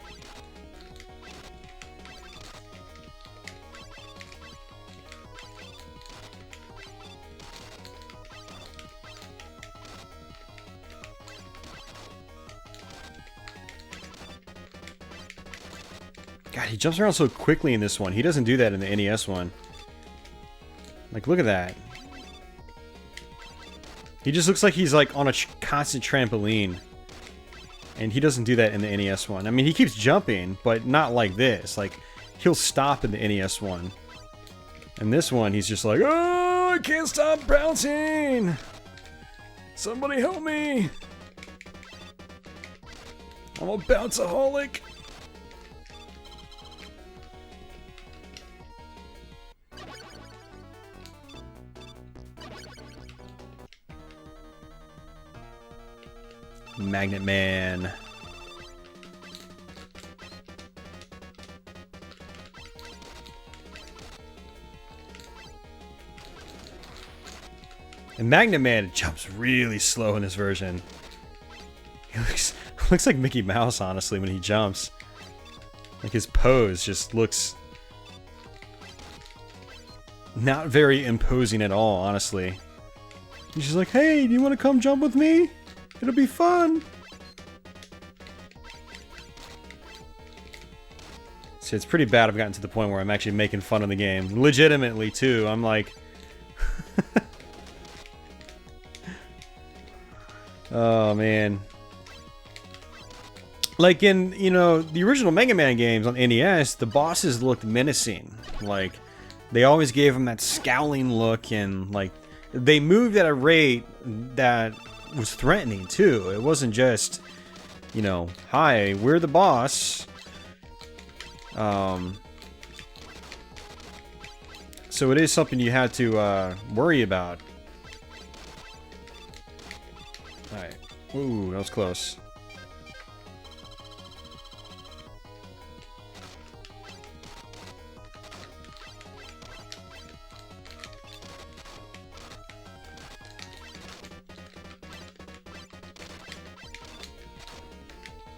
God, he jumps around so quickly in this one. He doesn't do that in the NES one. Like, look at that. He just looks like he's like on a constant trampoline. And he doesn't do that in the NES one. I mean, he keeps jumping, but not like this. Like, he'll stop in the NES one. And this one, he's just like, oh, I can't stop bouncing. Somebody help me. I'm a bounceaholic. Magnet Man. And Magnet Man jumps really slow in this version. He looks like Mickey Mouse, honestly, when he jumps. Like, his pose just looks not very imposing at all, honestly. He's just like, hey, do you want to come jump with me? It'll be fun! See, it's pretty bad I've gotten to the point where I'm actually making fun of the game. Legitimately, too. I'm like... oh, man. Like in, you know, the original Mega Man games on NES, the bosses looked menacing. Like, they always gave them that scowling look, and, like, they moved at a rate that was threatening too. It wasn't just, you know, hi, we're the boss. So it is something you had to worry about. Alright. Ooh, that was close.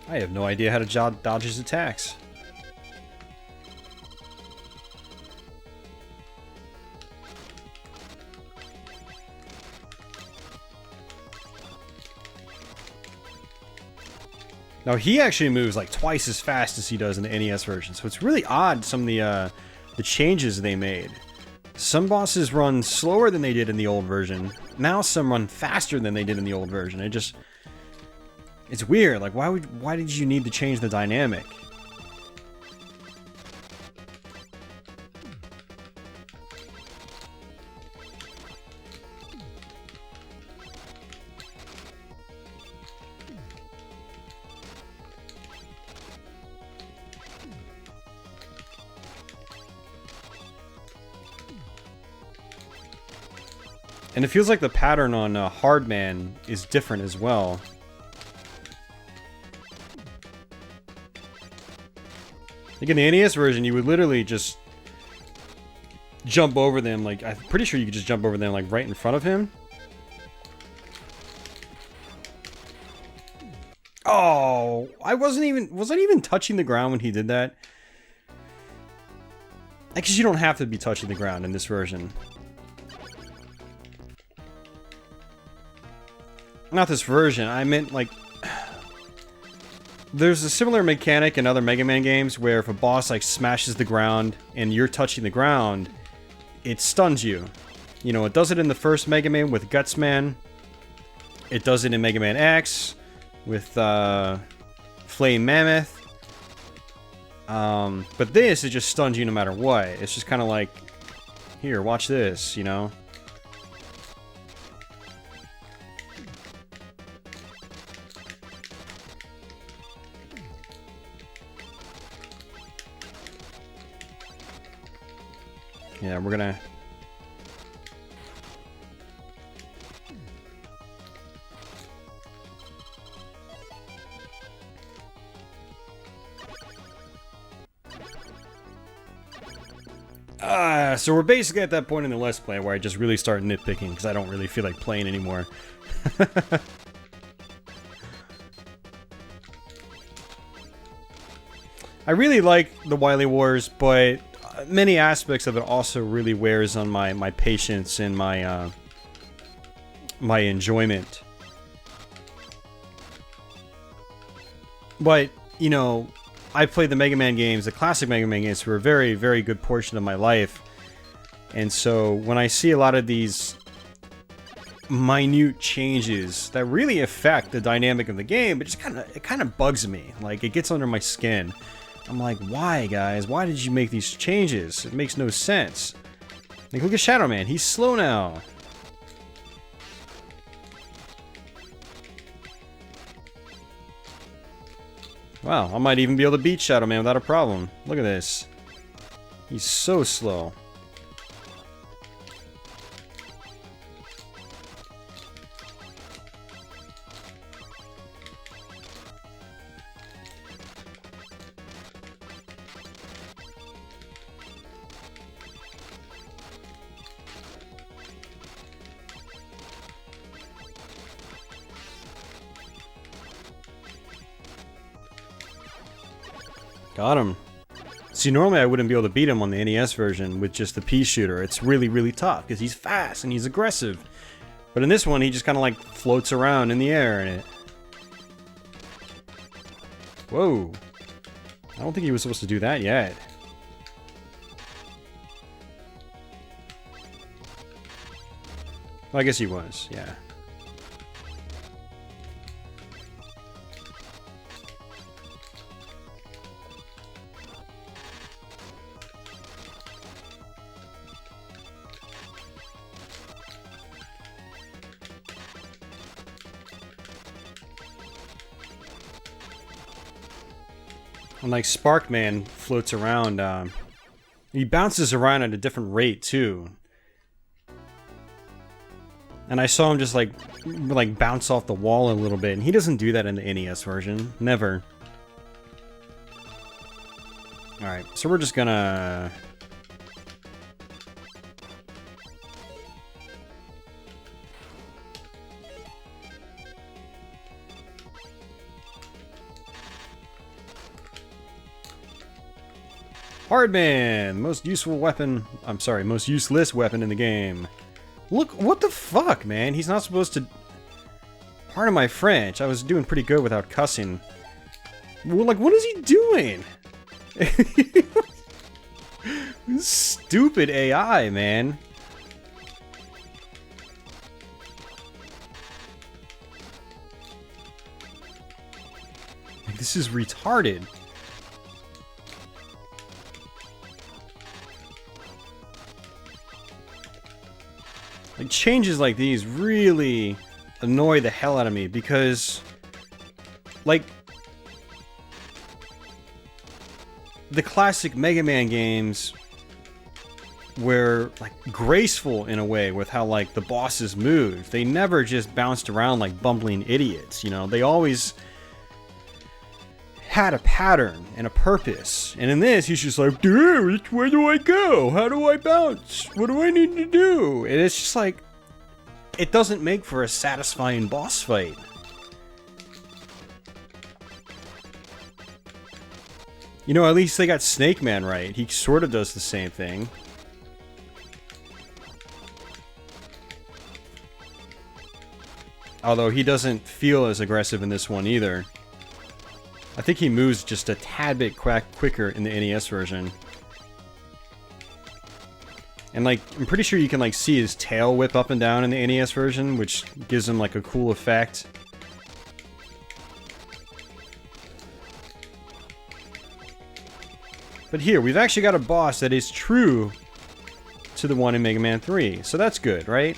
I have no idea how to dodge his attacks. Now he actually moves like twice as fast as he does in the NES version, so it's really odd some of the changes they made. Some bosses run slower than they did in the old version. Now some run faster than they did in the old version. It's weird. Like, why did you need to change the dynamic? And it feels like the pattern on Hardman is different as well. Like in the NES version, you would literally just jump over them. Like, I'm pretty sure you could just jump over them, like, right in front of him. Oh, was I even touching the ground when he did that? I guess you don't have to be touching the ground in this version. Not this version, I meant, like... There's a similar mechanic in other Mega Man games where if a boss, like, smashes the ground and you're touching the ground, it stuns you. You know, it does it in the first Mega Man with Gutsman. It does it in Mega Man X with Flame Mammoth. But this, it just stuns you no matter what. It's just kind of like, here, watch this, you know? Yeah, we're gonna... So we're basically at that point in the Let's Play where I just really start nitpicking because I don't really feel like playing anymore. I really like the Wily Wars, but many aspects of it also really wears on my patience and my my enjoyment. But, you know, I played the Mega Man games, the classic Mega Man games, for a very, very good portion of my life. And so when I see a lot of these minute changes that really affect the dynamic of the game, it kind of bugs me. Like, it gets under my skin. I'm like, why, guys? Why did you make these changes? It makes no sense. Like, look at Shadow Man. He's slow now. Wow, I might even be able to beat Shadow Man without a problem. Look at this. He's so slow. Got him. See, normally I wouldn't be able to beat him on the NES version with just the pea shooter. It's really, really tough because he's fast and he's aggressive. But in this one, he just kind of like floats around in the air and it... Whoa. I don't think he was supposed to do that yet. Well, I guess he was, yeah. And like Sparkman floats around, he bounces around at a different rate too. And I saw him just like bounce off the wall a little bit, and he doesn't do that in the NES version. Never. Alright, so we're just gonna... Hardman! Most useful weapon... I'm sorry, most useless weapon in the game. Look, what the fuck, man? He's not supposed to... Pardon my French, I was doing pretty good without cussing. Well, like, what is he doing? Stupid AI, man. Like, this is retarded. Like, changes like these really annoy the hell out of me because, like, the classic Mega Man games were, like, graceful in a way with how, like, the bosses moved. They never just bounced around like bumbling idiots, you know? They always had a pattern and a purpose. And in this, he's just like, dude, where do I go? How do I bounce? What do I need to do? And it's just like, it doesn't make for a satisfying boss fight. You know, at least they got Snake Man right. He sort of does the same thing. Although he doesn't feel as aggressive in this one either. I think he moves just a tad bit quicker in the NES version. And like, I'm pretty sure you can like see his tail whip up and down in the NES version, which gives him like a cool effect. But here, we've actually got a boss that is true to the one in Mega Man 3, so that's good, right?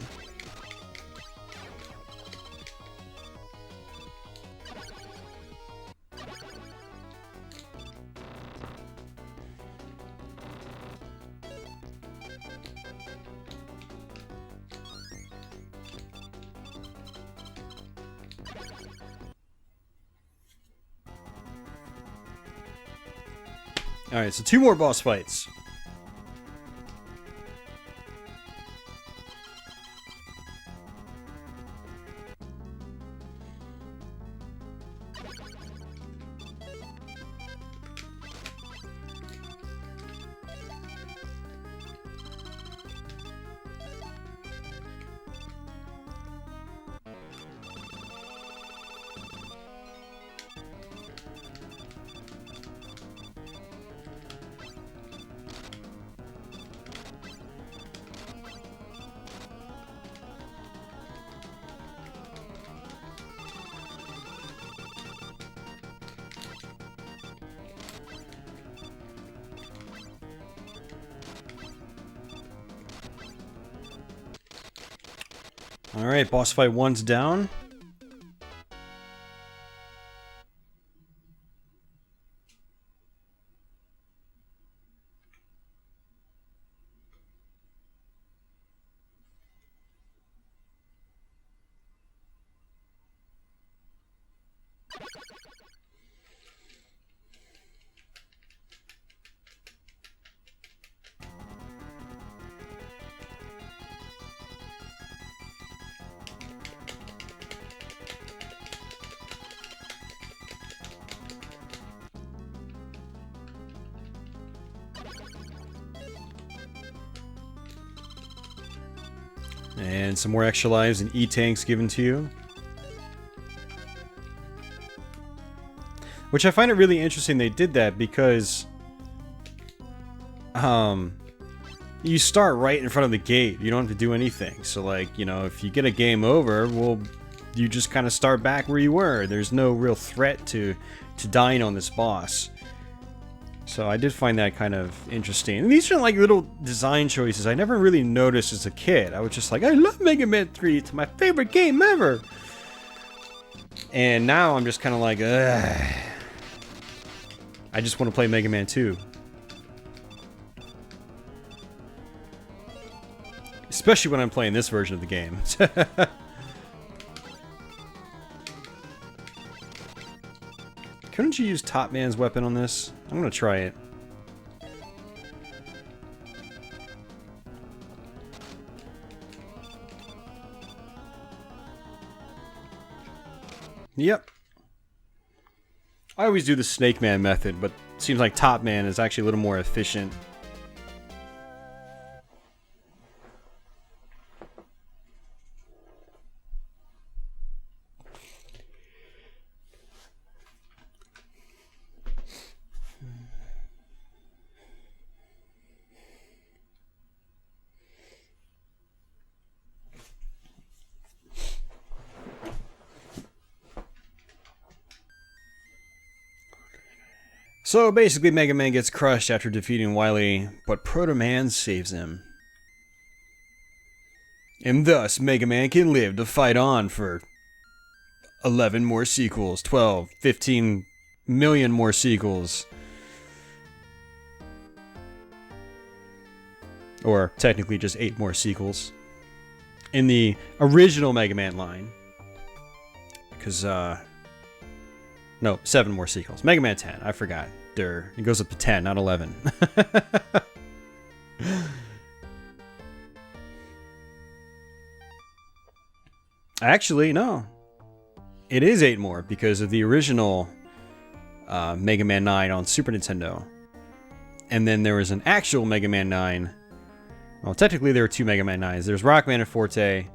Alright, so 2 more boss fights. Alright, boss fight 1's down. And some more extra lives and E-tanks given to you. Which I find it really interesting they did that because you start right in front of the gate. You don't have to do anything. So like, you know, if you get a game over, well, you just kind of start back where you were. There's no real threat to dying on this boss. So I did find that kind of interesting. And these are like little design choices I never really noticed as a kid. I was just like, I love Mega Man 3. It's my favorite game ever. And now I'm just kind of like, ugh. I just want to play Mega Man 2. Especially when I'm playing this version of the game. Couldn't you use Top Man's weapon on this? I'm gonna try it. Yep. I always do the Snake Man method, but it seems like Top Man is actually a little more efficient. So basically Mega Man gets crushed after defeating Wily, but Proto Man saves him. And thus Mega Man can live to fight on for 11 more sequels, 12, 15 million more sequels. Or technically just 8 more sequels. In the original Mega Man line. Because, no, 7 more sequels. Mega Man 10, I forgot. It goes up to 10, not 11. Actually, no. It is 8 more because of the original Mega Man 9 on Super Nintendo. And then there was an actual Mega Man 9. Well, technically there were 2 Mega Man 9s. There's Rockman and Forte,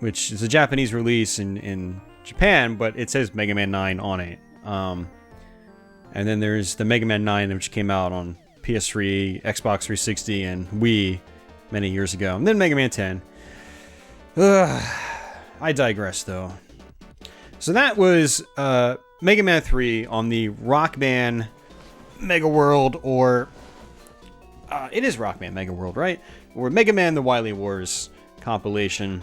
which is a Japanese release in Japan, but it says Mega Man 9 on it. And then there's the Mega Man 9, which came out on PS3, Xbox 360, and Wii many years ago. And then Mega Man 10. I digress, though. So that was Mega Man 3 on the Rockman Mega World, or... it is Rockman Mega World, right? Or Mega Man the Wily Wars compilation.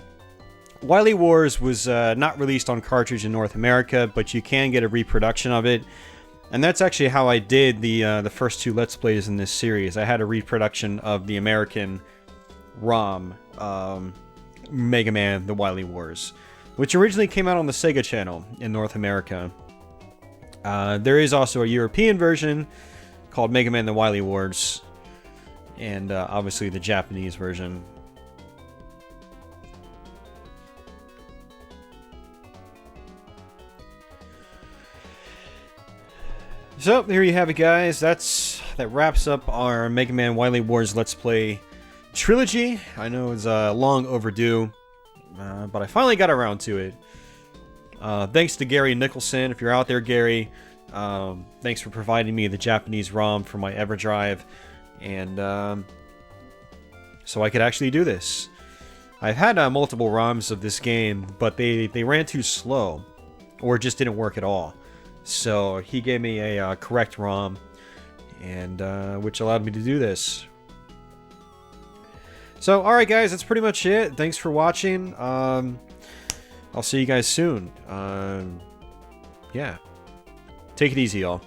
Wily Wars was not released on cartridge in North America, but you can get a reproduction of it. And that's actually how I did the first 2 Let's Plays in this series. I had a reproduction of the American ROM, Mega Man the Wily Wars, which originally came out on the Sega channel in North America. There is also a European version called Mega Man the Wily Wars, and obviously the Japanese version. So, here you have it, guys. That wraps up our Mega Man Wily Wars Let's Play trilogy. I know it's long overdue, but I finally got around to it. Thanks to Gary Nicholson. If you're out there, Gary, thanks for providing me the Japanese ROM for my Everdrive, and so I could actually do this. I've had multiple ROMs of this game, but they ran too slow, or just didn't work at all. So he gave me a correct ROM, and which allowed me to do this. So, alright guys, that's pretty much it. Thanks for watching. I'll see you guys soon. Yeah. Take it easy, y'all.